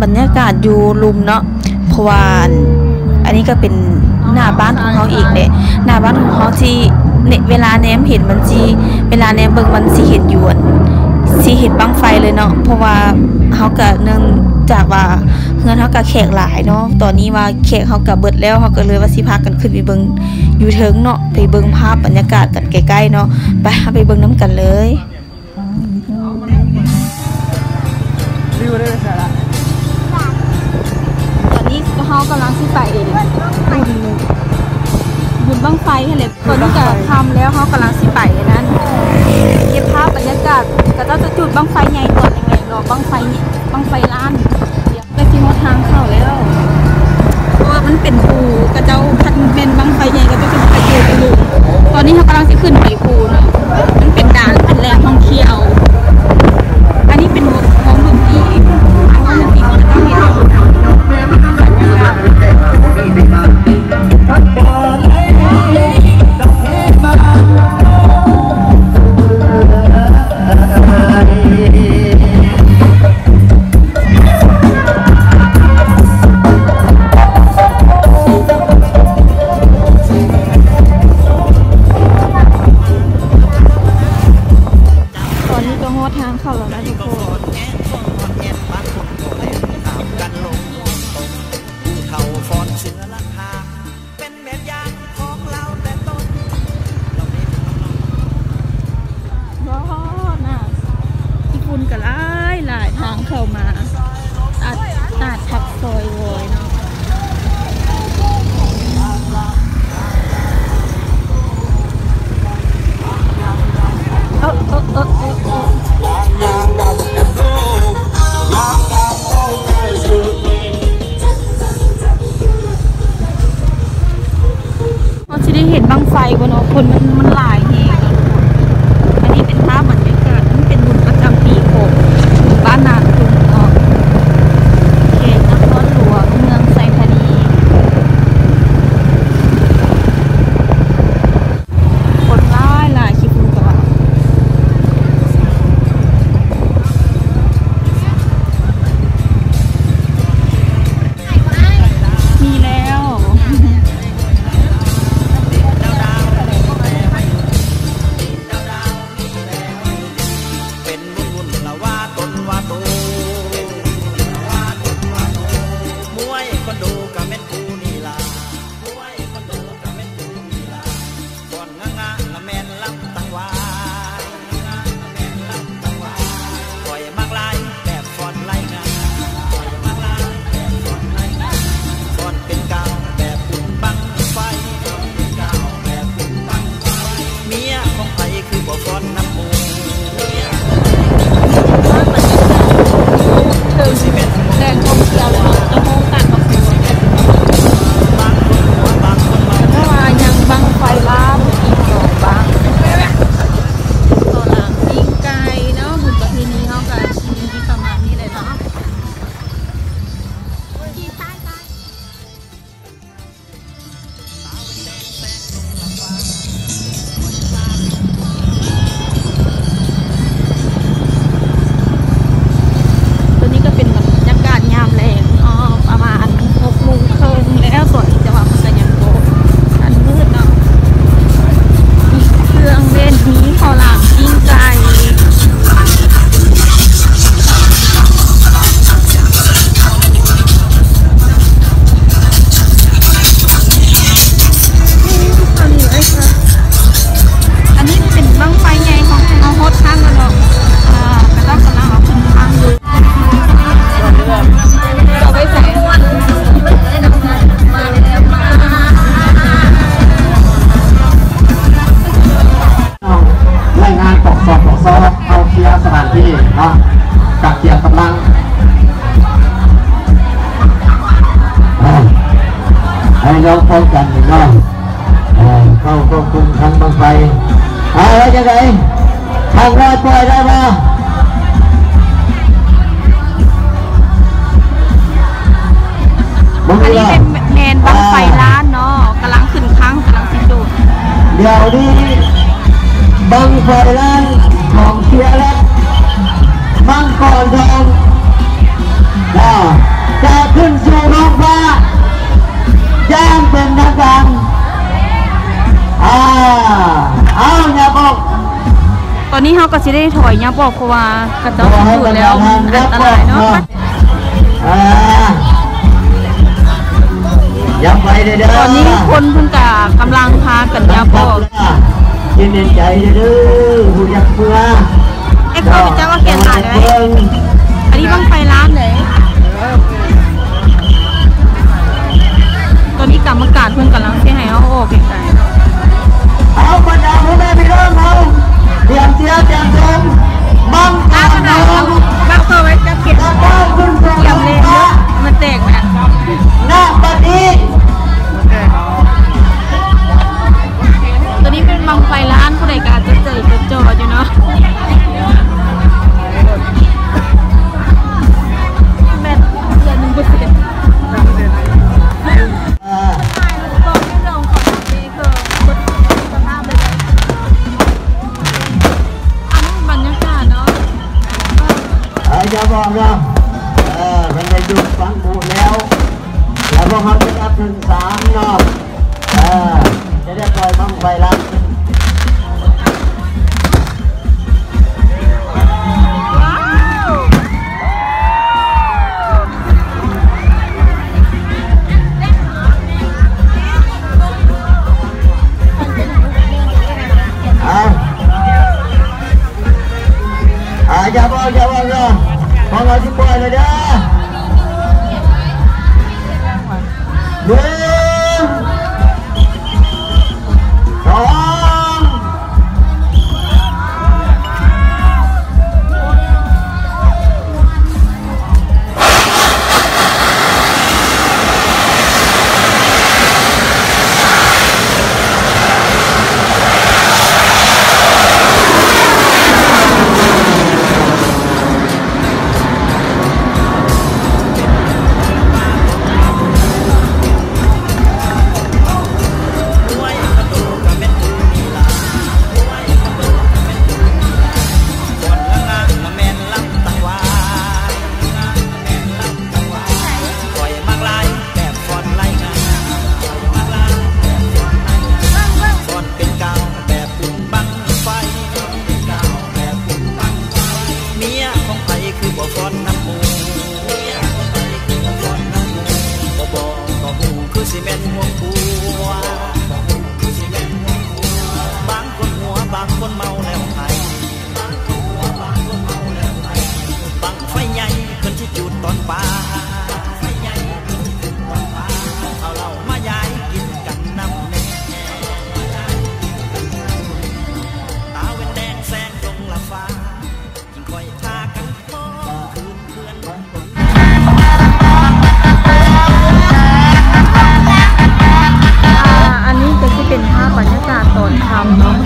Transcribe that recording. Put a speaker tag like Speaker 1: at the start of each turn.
Speaker 1: บรรยากาศอยู่ลุมเนาะเพราะว่าอันนี้ก็เป็นหน้าบ้านของเขาอีกเนี่ยหน้าบ้านของเขาที่เวลาแนมเห็นมันจีเวลาแนมเบิ่งมันสิเห็นอยู่สิเห็นบั้งไฟเลยเนาะเพราะว่าเขาก็เนื่องจากว่าเฮือนเขาก็แขกหลายเนาะตอนนี้ว่าแขกเขาก็เบิดแล้วเขาก็เลยว่าสิพากันขึ้นไปเบิ่งอยู่เทิงเนาะไปเบิ่งภาพบรรยากาศกันใกล้ๆเนาะไปเบิ่งน้ำกันเลยตอนนี้เขากำลังสิไปบุญบั้งไฟอะไรตอนนี้ก็ทำแล้วเขากำลังสิไปนั้นเก็บภาพบรรยากาศก็จะจุดบั้งไฟใหญ่ก่อนยังไงรอบั้งไฟล้านไปที่ทางเข้าแล้วเพราะว่ามันเป็นภูกระเจ้าพันเป็นบั้งไฟใหญ่ก็จะเป็นไปอยู่ตอนนี้เขากำลังจะขึ้นไปภูเนาะมันเป็นด่านเป็นแหล่งท่องเที่ยวอันนี้เป็นวงดนตรีมันก็มีทางเข้าแล้วนะทุกคนญี่ปุ่นก็หลายทางเข้ามาตัดทับซอยโวยเนาะเห็นบังไฟบนคนมันหลายแห่งอันนี้เป็นภาพบรรยากาศมันเป็นบุญประจำปีของบ้านนาตุงเนาะเขตนครหลวงเมืองไซธานีคนหลายคิดคุณกับมีแล้วแดงท่องเที่ยวเลยจะห้องตัดมาคือถ้าว่ายังบังไฟล้านอีก2บังต่อหลังปิ้งไก่เนาะบุญประเพณีเขากับชีวิตประมาณนี้เลยเนาะสถานที่เนาะกักเกียรกำลังให้เราเข้ากันเนาะเข้าควบคุมทางบังไฟอะไรจะไงทางเราปล่อยได้ป่ะอันนี้เป็นแมนบังไฟล้านเนาะกำลังขึ้นครั้งกำลังสิดูเดี๋ยวนี้บังไฟล้านของเชียร์แล้วบังก่อนทอง นี้เขาก็สิได้ถอยยับบอกเพราะว่ากระเจ้าจุดแล้วอันตรายเนาะ
Speaker 2: ยับไปเด้อ
Speaker 1: ตอนนี้คนเพิ่งกำลังพากันยับบอก
Speaker 2: ยินดีใจเด้อผู้ยักษ์เพื่อ
Speaker 1: ไอ้เขาเจ้าก็เขียนหาได้อันนี้บังไฟร้านเลยตอนนี้กรรมการเพิ่งกำลังเสียหายเอาออกไกล
Speaker 2: ๆเอาบรรดาผู้แม่พี่น้องเอาเตรียมเสียเตรียมชมบังตาน้อง
Speaker 1: บังตัวไว้จะเก็บเตรียมเลยเยอะมันแตกนะ
Speaker 2: หน้าบัดนี้
Speaker 1: ตัวนี้เป็นบังไฟร้านผู้ใดการจะเจอจออยู่เนาะแบตเหลือ1%บอกให้เราขอทำนี่คือสภาพเลยอันนี้บรรยากาศเนาะ
Speaker 2: อย่าบอกนะมันได้หยุดฟังบูแล้วพวกเขาจะนับถึง3เนาะจะได้ปล่อยบังไฟลัดอย่าบอกนะพอเราจะปล่อยเลยเด้อ
Speaker 1: อันนี้จะเป็นภาพบรรยากาศตอนทำเนาะ